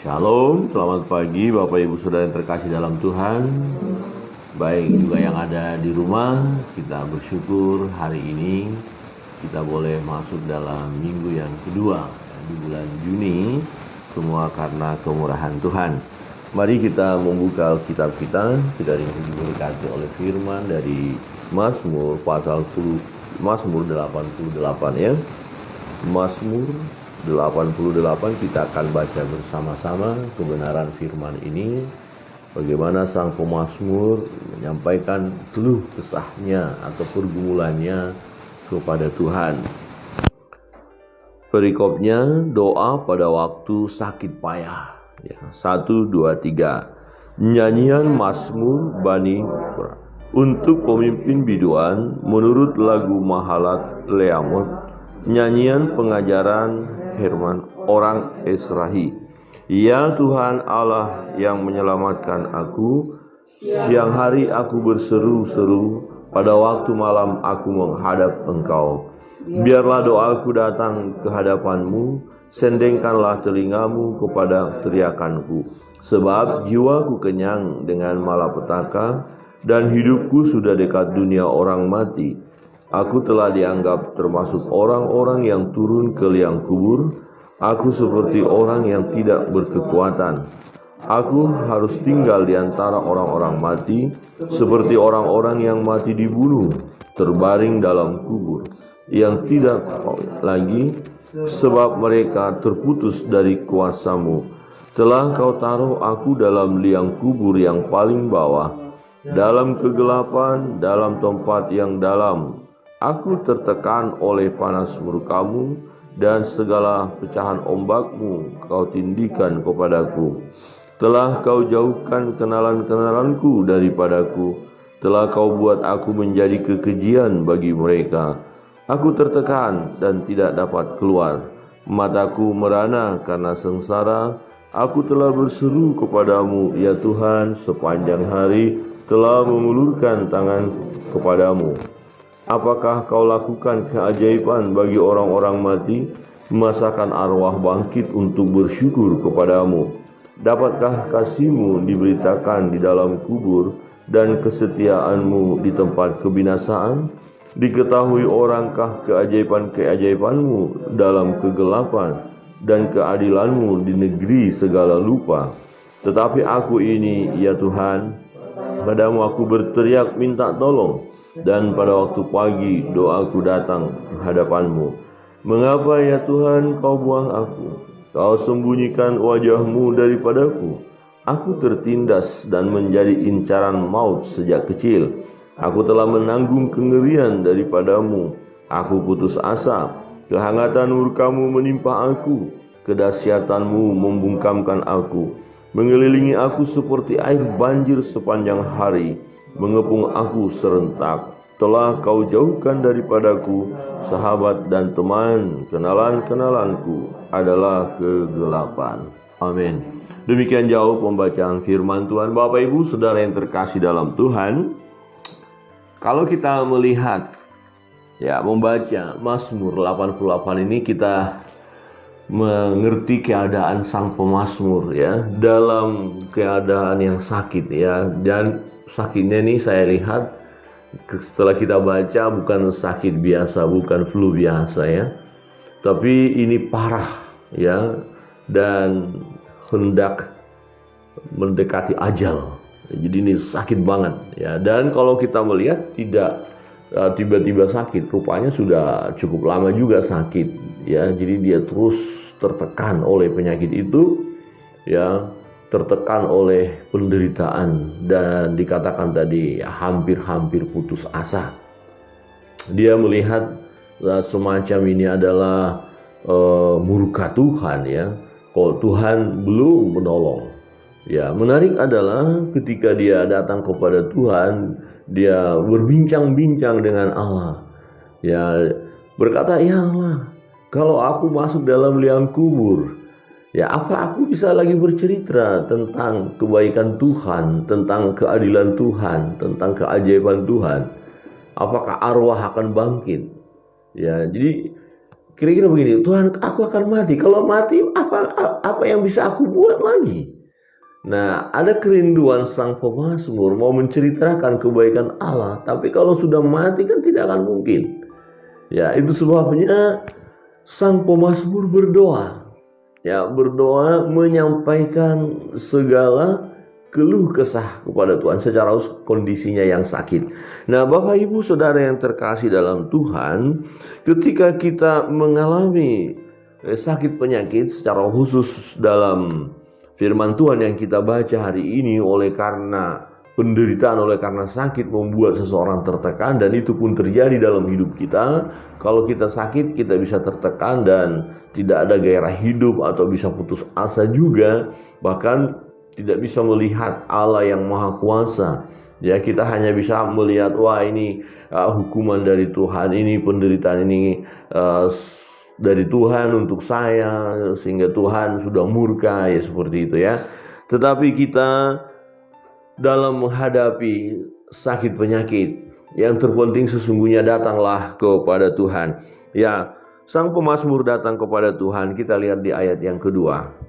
Shalom, selamat pagi Bapak Ibu Saudara yang terkasih dalam Tuhan. Baik juga yang ada di rumah, kita bersyukur hari ini kita boleh masuk dalam minggu yang kedua di bulan Juni, semua karena kemurahan Tuhan. Mari kita membuka Alkitab kita diberkati oleh firman dari Mazmur pasal 88 ya. Mazmur 88 kita akan baca bersama-sama kebenaran firman ini, bagaimana sang pemazmur menyampaikan keluh kesahnya atau pergumulannya kepada Tuhan. Perikopnya doa pada waktu sakit payah. 1, 2, 3. Nyanyian Mazmur Bani Korah untuk pemimpin biduan menurut lagu Mahalat Leamot. Nyanyian pengajaran Herman orang Esrahi. Ya Tuhan Allah yang menyelamatkan aku, siang hari aku berseru-seru, pada waktu malam aku menghadap Engkau. Biarlah doaku datang ke hadapan-Mu, sendengkanlah telingamu kepada teriakanku. Sebab jiwaku kenyang dengan malapetaka, dan hidupku sudah dekat dunia orang mati. Aku telah dianggap termasuk orang-orang yang turun ke liang kubur. Aku seperti orang yang tidak berkekuatan. Aku harus tinggal di antara orang-orang mati, seperti orang-orang yang mati dibunuh, terbaring dalam kubur, yang tidak lagi, sebab mereka terputus dari kuasa-Mu. Telah Kau taruh aku dalam liang kubur yang paling bawah, dalam kegelapan, dalam tempat yang dalam. Aku tertekan oleh panas murka-Mu, dan segala pecahan ombak-Mu Kau tindikan kepadaku. Telah Kau jauhkan kenalan-kenalanku daripadaku. Telah Kau buat aku menjadi kekejian bagi mereka. Aku tertekan dan tidak dapat keluar. Mataku merana karena sengsara. Aku telah berseru kepadamu, ya Tuhan, sepanjang hari telah mengulurkan tangan kepadamu. Apakah Kau lakukan keajaiban bagi orang-orang mati, memasakkan arwah bangkit untuk bersyukur kepadamu? Dapatkah kasih-Mu diberitakan di dalam kubur, dan kesetiaan-Mu di tempat kebinasaan? Diketahui orangkah keajaiban-keajaiban-Mu dalam kegelapan, dan keadilan-Mu di negeri segala lupa? Tetapi aku ini, ya Tuhan, padamu aku berteriak minta tolong, dan pada waktu pagi doaku datang ke hadapan-Mu. Mengapa ya Tuhan Kau buang aku? Kau sembunyikan wajah-Mu daripadaku. Aku tertindas dan menjadi incaran maut sejak kecil. Aku telah menanggung kengerian daripadamu. Aku putus asa. Kehangatan murka-Mu menimpa aku. Kedahsyatan-Mu membungkamkan aku. Mengelilingi aku seperti air banjir sepanjang hari, mengepung aku serentak. Telah Kau jauhkan daripadaku sahabat dan teman, kenalan-kenalanku adalah kegelapan. Amin. Demikian jauh pembacaan firman Tuhan. Bapak Ibu Saudara yang terkasih dalam Tuhan, kalau kita melihat membaca Mazmur 88 ini, kita mengerti keadaan sang pemazmur dalam keadaan yang sakit dan sakitnya ini saya lihat setelah kita baca bukan sakit biasa, bukan flu biasa tapi ini parah dan hendak mendekati ajal. Jadi ini sakit banget dan kalau kita melihat tidak tiba-tiba sakit, rupanya sudah cukup lama juga sakit jadi dia terus tertekan oleh penyakit itu tertekan oleh penderitaan, dan dikatakan tadi hampir-hampir putus asa. Dia melihat semacam ini adalah murka Tuhan kok Tuhan belum menolong. Menarik adalah ketika dia datang kepada Tuhan, dia berbincang-bincang dengan Allah. Berkata, ya Allah, kalau aku masuk dalam liang kubur, apa aku bisa lagi bercerita tentang kebaikan Tuhan, tentang keadilan Tuhan, tentang keajaiban Tuhan? Apakah arwah akan bangkit? Jadi kira-kira begini, Tuhan, aku akan mati. Kalau mati, apa yang bisa aku buat lagi? Nah, ada kerinduan sang pemazmur mau menceritakan kebaikan Allah, tapi kalau sudah mati kan tidak akan mungkin. Ya, itu sebabnya sang pemazmur berdoa. Ya, berdoa menyampaikan segala keluh kesah kepada Tuhan secara kondisinya yang sakit. Nah, Bapak Ibu Saudara yang terkasih dalam Tuhan, ketika kita mengalami sakit penyakit secara khusus dalam firman Tuhan yang kita baca hari ini, oleh karena penderitaan, oleh karena sakit membuat seseorang tertekan, dan itu pun terjadi dalam hidup kita. Kalau kita sakit, kita bisa tertekan dan tidak ada gairah hidup atau bisa putus asa juga, bahkan tidak bisa melihat Allah yang Maha Kuasa. Ya, kita hanya bisa melihat, wah ini hukuman dari Tuhan, ini penderitaan ini dari Tuhan untuk saya, sehingga Tuhan sudah murka, ya seperti itu ya. Tetapi kita dalam menghadapi sakit penyakit, yang terpenting sesungguhnya datanglah kepada Tuhan. Ya, sang pemazmur datang kepada Tuhan. Kita lihat di ayat yang kedua.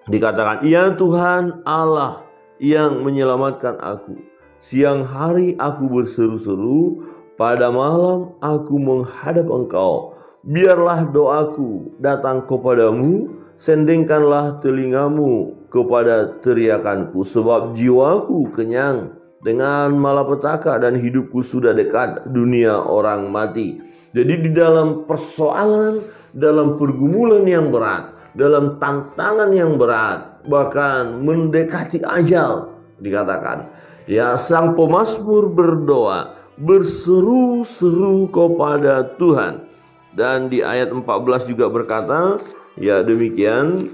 Dikatakan, "Ya Tuhan Allah yang menyelamatkan aku. Siang hari aku berseru-seru, pada malam aku menghadap Engkau. Biarlah doaku datang kepadamu, sendengkanlah telingamu kepada teriakanku, sebab jiwaku kenyang dengan malapetaka dan hidupku sudah dekat dunia orang mati." Jadi di dalam persoalan, dalam pergumulan yang berat, dalam tantangan yang berat, bahkan mendekati ajal, dikatakan, ya, sang pemazmur berdoa, berseru-seru kepada Tuhan. Dan di ayat 14 juga berkata, ya demikian,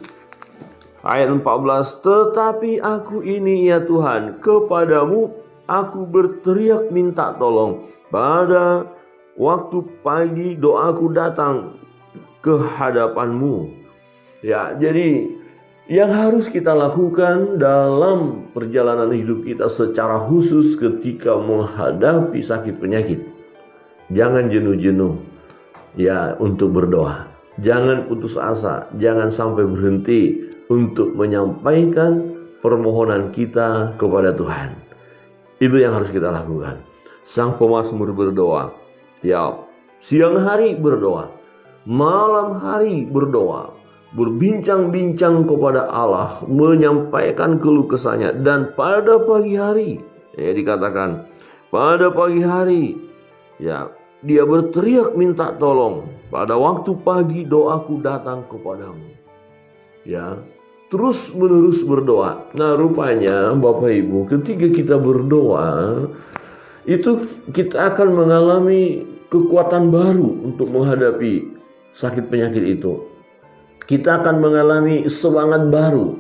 ayat 14, "Tetapi aku ini ya Tuhan, kepadamu aku berteriak minta tolong. Pada waktu pagi doaku datang ke hadapanmu." Ya, jadi yang harus kita lakukan dalam perjalanan hidup kita secara khusus ketika menghadapi sakit penyakit, jangan jenuh-jenuh ya untuk berdoa. Jangan putus asa, jangan sampai berhenti untuk menyampaikan permohonan kita kepada Tuhan. Itu yang harus kita lakukan. Sang pemazmur berdoa, ya, siang hari berdoa, malam hari berdoa, berbincang-bincang kepada Allah, menyampaikan keluh kesahnya. Dan pada pagi hari, ya dikatakan, pada pagi hari, ya, dia berteriak minta tolong. Pada waktu pagi doaku datang kepadamu. Ya, terus menerus berdoa. Nah, rupanya Bapak Ibu, ketika kita berdoa, itu kita akan mengalami kekuatan baru untuk menghadapi sakit penyakit itu. Kita akan mengalami semangat baru.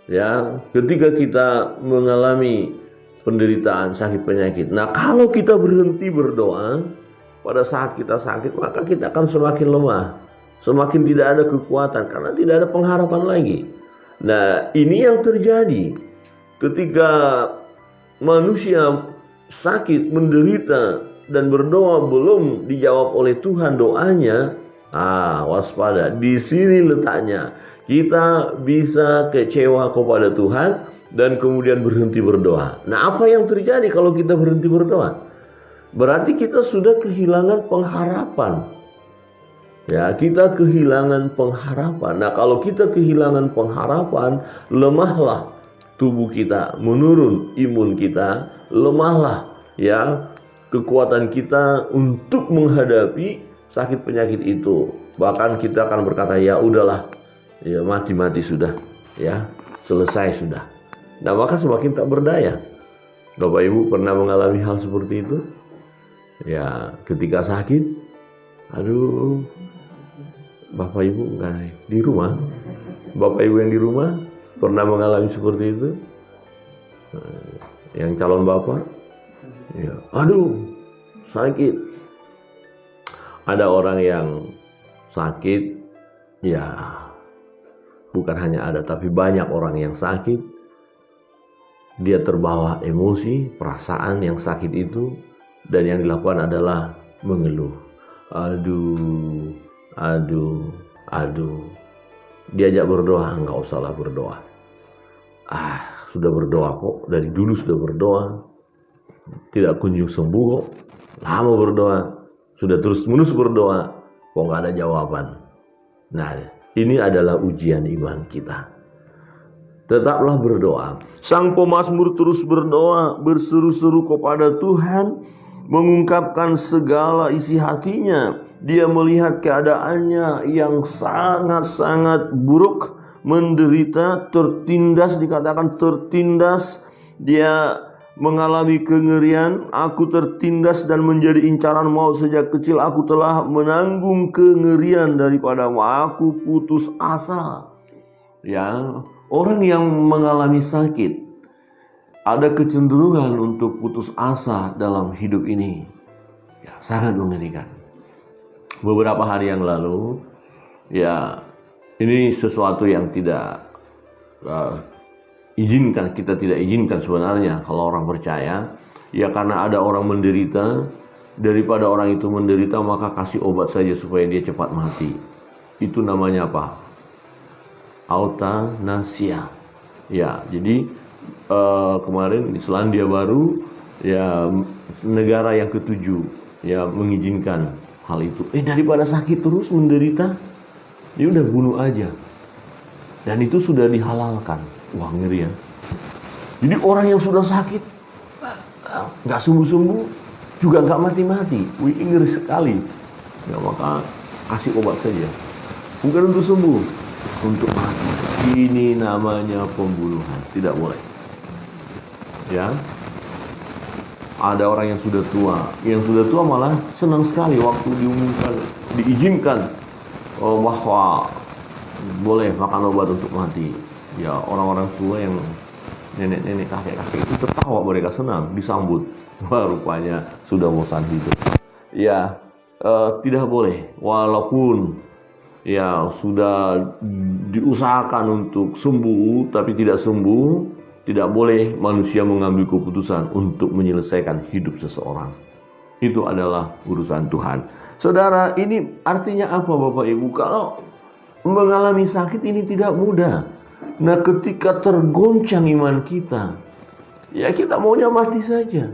Ya, ketika kita mengalami penderitaan sakit penyakit. Nah, kalau kita berhenti berdoa pada saat kita sakit, maka kita akan semakin lemah, semakin tidak ada kekuatan, karena tidak ada pengharapan lagi. Nah, ini yang terjadi ketika manusia sakit, menderita, dan berdoa belum dijawab oleh Tuhan doanya. Waspada, di sini letaknya. Kita bisa kecewa kepada Tuhan dan kemudian berhenti berdoa. Nah, apa yang terjadi kalau kita berhenti berdoa? Berarti kita sudah kehilangan pengharapan. Ya, kita kehilangan pengharapan. Nah, kalau kita kehilangan pengharapan, lemahlah tubuh kita, menurun imun kita, lemahlah ya kekuatan kita untuk menghadapi sakit penyakit itu. Bahkan kita akan berkata, ya udahlah, ya mati-mati sudah, ya selesai sudah. Nah, maka semakin tak berdaya. Bapak Ibu pernah mengalami hal seperti itu? Ya, ketika sakit, aduh, Bapak Ibu enggak di rumah. Bapak Ibu yang di rumah pernah mengalami seperti itu? Yang calon bapak, ya, aduh, sakit. Ada orang yang sakit, ya, bukan hanya ada, tapi banyak orang yang sakit. Dia terbawa emosi, perasaan yang sakit itu, dan yang dilakukan adalah mengeluh. Aduh, Aduh, aduh. Diajak berdoa, nggak usahlah berdoa. Sudah berdoa kok, dari dulu sudah berdoa. Tidak kunjung sembuh kok. Lama berdoa, sudah terus-menerus berdoa, kok nggak ada jawaban. Nah, ini adalah ujian iman kita. Tetaplah berdoa. Sang pemazmur terus berdoa, berseru-seru kepada Tuhan, mengungkapkan segala isi hatinya. Dia melihat keadaannya yang sangat-sangat buruk, menderita, tertindas, dikatakan tertindas. Dia mengalami kengerian. Aku tertindas dan menjadi incaran maut sejak kecil. Aku telah menanggung kengerian daripadamu. Aku putus asa. Ya, orang yang mengalami sakit ada kecenderungan untuk putus asa dalam hidup ini. Ya, sangat mengerikan. Beberapa hari yang lalu, ya, ini sesuatu yang tidak kita tidak izinkan sebenarnya kalau orang percaya. Ya, karena ada orang menderita, daripada orang itu menderita maka kasih obat saja supaya dia cepat mati. Itu namanya apa? Eutanasia. Ya, jadi kemarin di Selandia Baru, ya, negara yang ketujuh ya mengizinkan hal itu. Daripada sakit terus menderita, dia udah bunuh aja. Dan itu sudah dihalalkan. Wah, ngeri ya. Jadi orang yang sudah sakit nggak sembuh-sembuh juga nggak mati-mati. Wih, ngeri sekali. Ya, maka kasih obat saja. Bukan untuk sembuh, untuk mati. Ini namanya pembunuhan. Tidak boleh. Ya, ada orang yang sudah tua. Yang sudah tua malah senang sekali waktu diumumkan, diizinkan bahwa boleh makan obat untuk mati. Ya, orang-orang tua yang nenek-nenek, kakek-kakek itu tertawa, mereka senang disambut. Wah, rupanya sudah bosan hidup. Ya, tidak boleh. Walaupun ya sudah diusahakan untuk sembuh tapi tidak sembuh, tidak boleh manusia mengambil keputusan untuk menyelesaikan hidup seseorang. Itu adalah urusan Tuhan. Saudara, ini artinya apa Bapak Ibu? Kalau mengalami sakit ini tidak mudah. Nah, ketika tergoncang iman kita, ya kita maunya mati saja.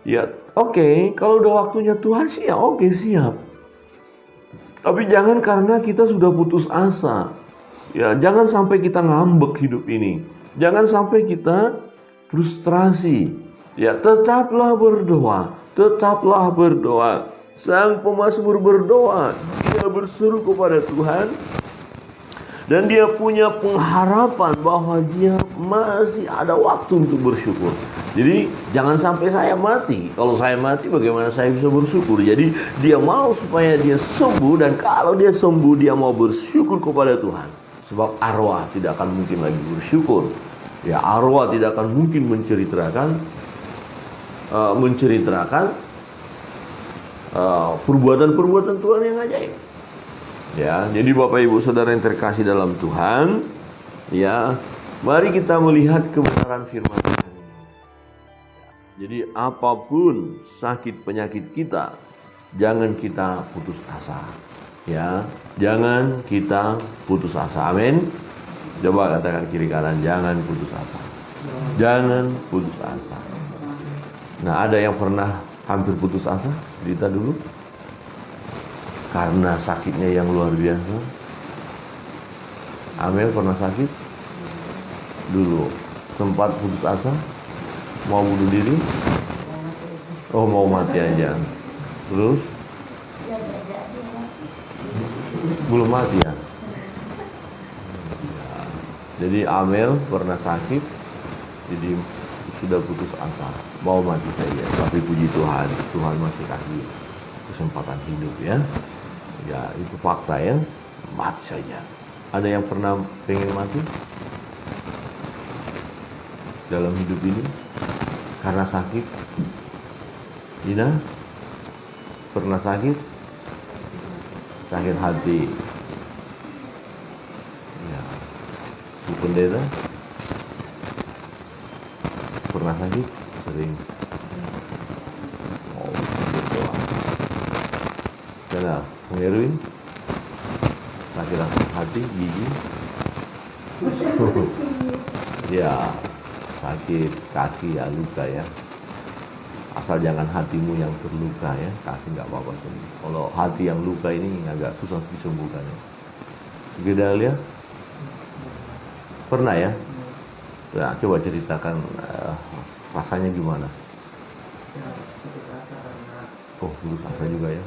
Ya, oke, kalau udah waktunya Tuhan sih ya oke, siap. Tapi jangan karena kita sudah putus asa. Ya, jangan sampai kita ngambek hidup ini. Jangan sampai kita frustrasi. Ya, tetaplah berdoa. Tetaplah berdoa. Sang pemazmur berdoa. Dia berseru kepada Tuhan. Dan dia punya pengharapan bahwa dia masih ada waktu untuk bersyukur. Jadi jangan sampai saya mati. Kalau saya mati bagaimana saya bisa bersyukur? Jadi dia mau supaya dia sembuh. Dan kalau dia sembuh dia mau bersyukur kepada Tuhan. Sebab arwah tidak akan mungkin lagi bersyukur. Ya, arwah tidak akan mungkin menceritakan perbuatan-perbuatan Tuhan yang ajaib. Ya, jadi Bapak Ibu Saudara yang terkasih dalam Tuhan, ya, mari kita melihat kebenaran firman Tuhan. Jadi apapun sakit penyakit kita, jangan kita putus asa. Ya, jangan kita putus asa. Amin. Coba katakan kiri kanan, jangan putus asa. Jangan putus asa. Nah, ada yang pernah hampir putus asa? Cerita dulu. Karena sakitnya yang luar biasa. Amel pernah sakit? Dulu. Sempat putus asa? Mau bunuh diri? Oh, mau mati aja. Terus? Belum mati ya? Jadi Amel pernah sakit, jadi sudah putus asa, mau mati saja. Tapi puji Tuhan, Tuhan masih kasih kesempatan hidup ya. Ya, itu fakta ya, mati saja. Ada yang pernah pengen mati dalam hidup ini karena sakit? Ina pernah sakit? Sakit hati. Ya. Bu Pendeta pernah sakit? Sering. Oh, berdoa. Kenal, Bung Erwin? sakit apa? Hati, gigi? Ya, sakit kaki ya, luka ya. Asal jangan hatimu yang terluka ya, kaki nggak apa-apa sembuh. Kalau hati yang luka ini agak susah disembuhkan ya. Gedalia? Pernah ya? Ya, coba ceritakan rasanya gimana? Oh, putus asa juga ya?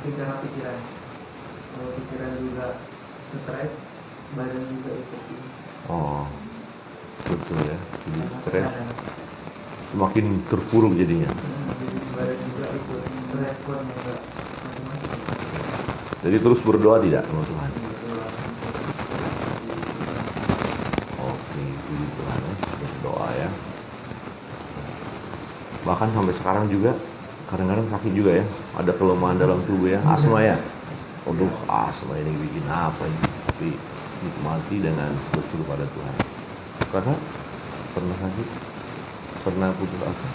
Mungkin karena pikiran, kalau pikiran juga stres, badan juga ikut. Oh, betul ya. Jadi stres, semakin terpuruk jadinya. Jadi badan juga ikut respon juga macam-macam. Jadi terus berdoa tidak sama Tuhan? Oke, puji Tuhan ya, berdoa ya. Bahkan sampai sekarang juga kadang-kadang sakit juga ya, ada kelemahan dalam tubuh ya, asma ya. Aduh, asma ini bikin apa ini? Tapi nikmati dengan bersyukur pada Tuhan. Karena pernah sakit, pernah putus asa,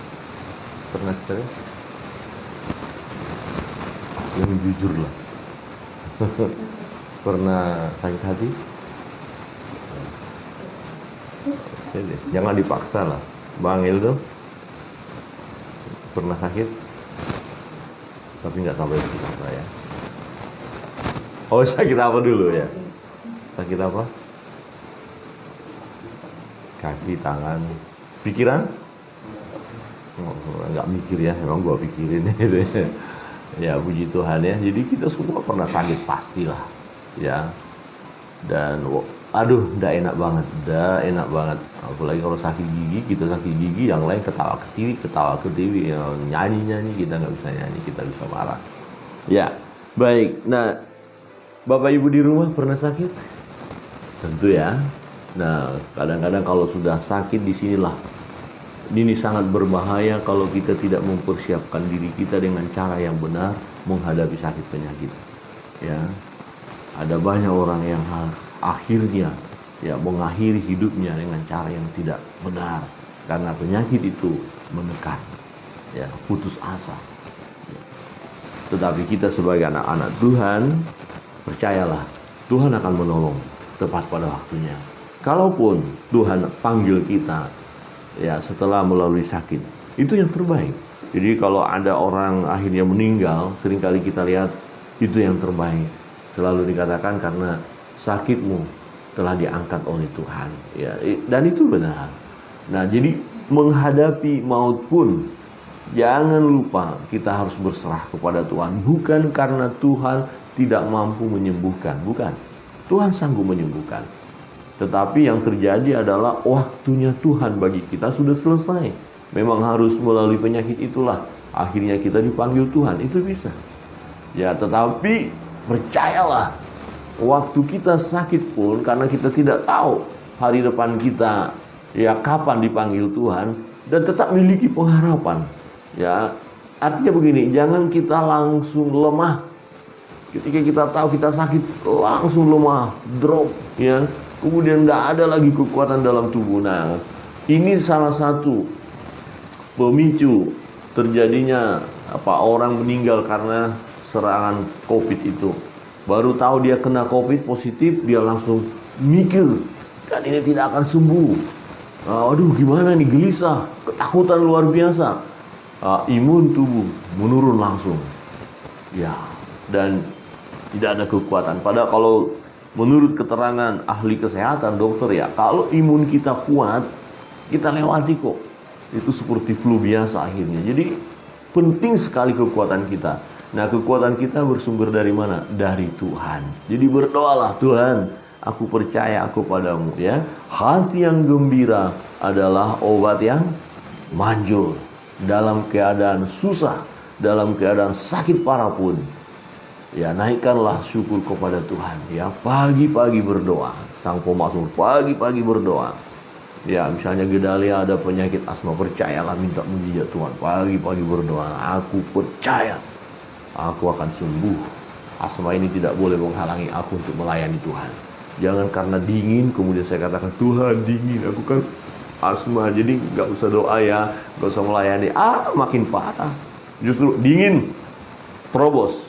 pernah stres, yang jujur lah. Pernah sakit hati? Oke deh, jangan dipaksa lah. Bang Hildo, pernah sakit? Tapi nggak sampai putus asa ya. Oh, sakit apa dulu ya? Sakit apa? Kaki, tangan, pikiran? Nggak mikir ya, emang gua pikirin itu ya. Ya puji Tuhan ya. Jadi kita semua pernah sakit pastilah ya. Dan aduh, nggak enak banget. Apalagi kalau sakit gigi, kita sakit gigi, yang lain ketawa ke TV, ya, nyanyi, kita nggak bisa nyanyi, kita bisa marah. Ya, baik. Nah, Bapak Ibu di rumah pernah sakit? Tentu ya. Nah, kadang-kadang kalau sudah sakit di sinilah, ini sangat berbahaya kalau kita tidak mempersiapkan diri kita dengan cara yang benar menghadapi sakit penyakit. Ya, ada banyak orang yang akhirnya ya mengakhiri hidupnya dengan cara yang tidak benar karena penyakit itu menekan, ya, putus asa. Ya. Tetapi kita sebagai anak-anak Tuhan, percayalah Tuhan akan menolong tepat pada waktunya. Kalaupun Tuhan panggil kita ya setelah melalui sakit, itu yang terbaik. Jadi kalau ada orang akhirnya meninggal, seringkali kita lihat itu yang terbaik. Selalu dikatakan karena sakitmu telah diangkat oleh Tuhan, ya, dan itu benar. Nah, jadi menghadapi maut pun jangan lupa kita harus berserah kepada Tuhan. Bukan karena Tuhan tidak mampu menyembuhkan, bukan. Tuhan sanggup menyembuhkan. Tetapi yang terjadi adalah waktunya Tuhan bagi kita sudah selesai. Memang harus melalui penyakit itulah akhirnya kita dipanggil Tuhan, itu bisa. Ya, tetapi percayalah, waktu kita sakit pun karena kita tidak tahu hari depan kita ya kapan dipanggil Tuhan, dan tetap memiliki pengharapan. Ya, artinya begini, jangan kita langsung lemah. Ketika kita tahu kita sakit, langsung lemah, drop, ya. Kemudian tidak ada lagi kekuatan dalam tubuh. Nah, ini salah satu pemicu terjadinya orang meninggal karena serangan COVID itu. Baru tahu dia kena COVID positif, dia langsung mikir, dan ini tidak akan sembuh. Aduh, gimana nih, gelisah, ketakutan luar biasa. Imun tubuh menurun langsung. Ya, dan tidak ada kekuatan. Padahal kalau menurut keterangan ahli kesehatan, dokter ya, kalau imun kita kuat, kita lewati kok. Itu seperti flu biasa akhirnya. Jadi penting sekali kekuatan kita. Nah, kekuatan kita bersumber dari mana? Dari Tuhan. Jadi berdoalah, Tuhan, aku percaya aku padamu ya. Hati yang gembira adalah obat yang manjur. Dalam keadaan susah, dalam keadaan sakit parah pun, ya, naikkanlah syukur kepada Tuhan. Ya, pagi-pagi berdoa. Sang pemazmur pagi-pagi berdoa. Ya, misalnya Gedalia ada penyakit asma, percayalah, minta mujizat Tuhan. Pagi-pagi berdoa. Aku percaya aku akan sembuh. Asma ini tidak boleh menghalangi aku untuk melayani Tuhan. Jangan karena dingin kemudian saya katakan, Tuhan dingin, aku kan asma, jadi nggak usah doa ya, nggak usah melayani. Makin parah, justru dingin, terobos.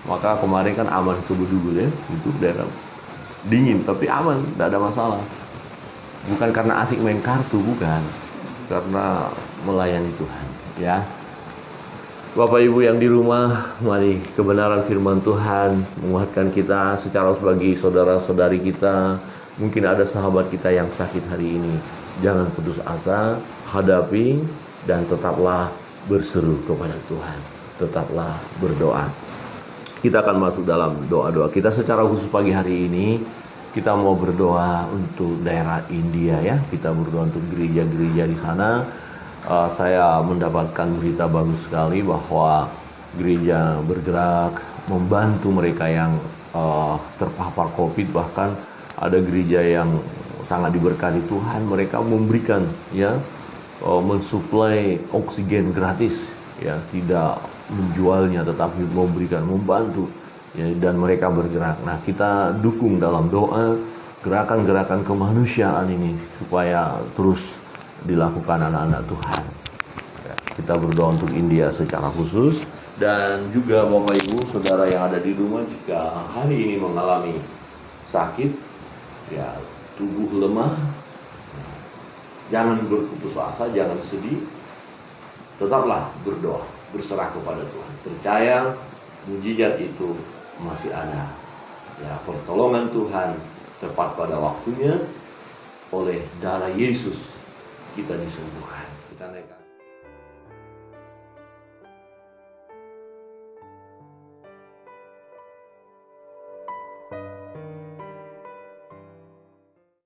Maka kemarin kan aman ke Bedugul ya, itu daerah dingin tapi aman, tidak ada masalah. Bukan karena asik main kartu, bukan, karena melayani Tuhan ya. Bapak Ibu yang di rumah, mari kebenaran firman Tuhan menguatkan kita secara sebagai saudara-saudari kita. Mungkin ada sahabat kita yang sakit hari ini. Jangan putus asa, hadapi dan tetaplah berseru kepada Tuhan. Tetaplah berdoa. Kita akan masuk dalam doa-doa kita secara khusus pagi hari ini. Kita mau berdoa untuk daerah India ya. Kita berdoa untuk gereja-gereja di sana. Saya mendapatkan berita bagus sekali bahwa gereja bergerak membantu mereka yang terpapar COVID. Bahkan ada gereja yang sangat diberkati Tuhan, mereka memberikan ya, mensuplai oksigen gratis ya, tidak menjualnya tetapi memberikan, membantu ya, dan mereka bergerak. Nah, kita dukung dalam doa gerakan-gerakan kemanusiaan ini supaya terus dilakukan anak-anak Tuhan ya. Kita berdoa untuk India secara khusus. Dan juga Bapak Ibu Saudara yang ada di rumah, jika hari ini mengalami sakit ya, tubuh lemah, jangan berputus asa, jangan sedih, tetaplah berdoa, berserah kepada Tuhan, percaya mujizat itu masih ada ya. Pertolongan Tuhan tepat pada waktunya. Oleh darah Yesus kita disembuhkan.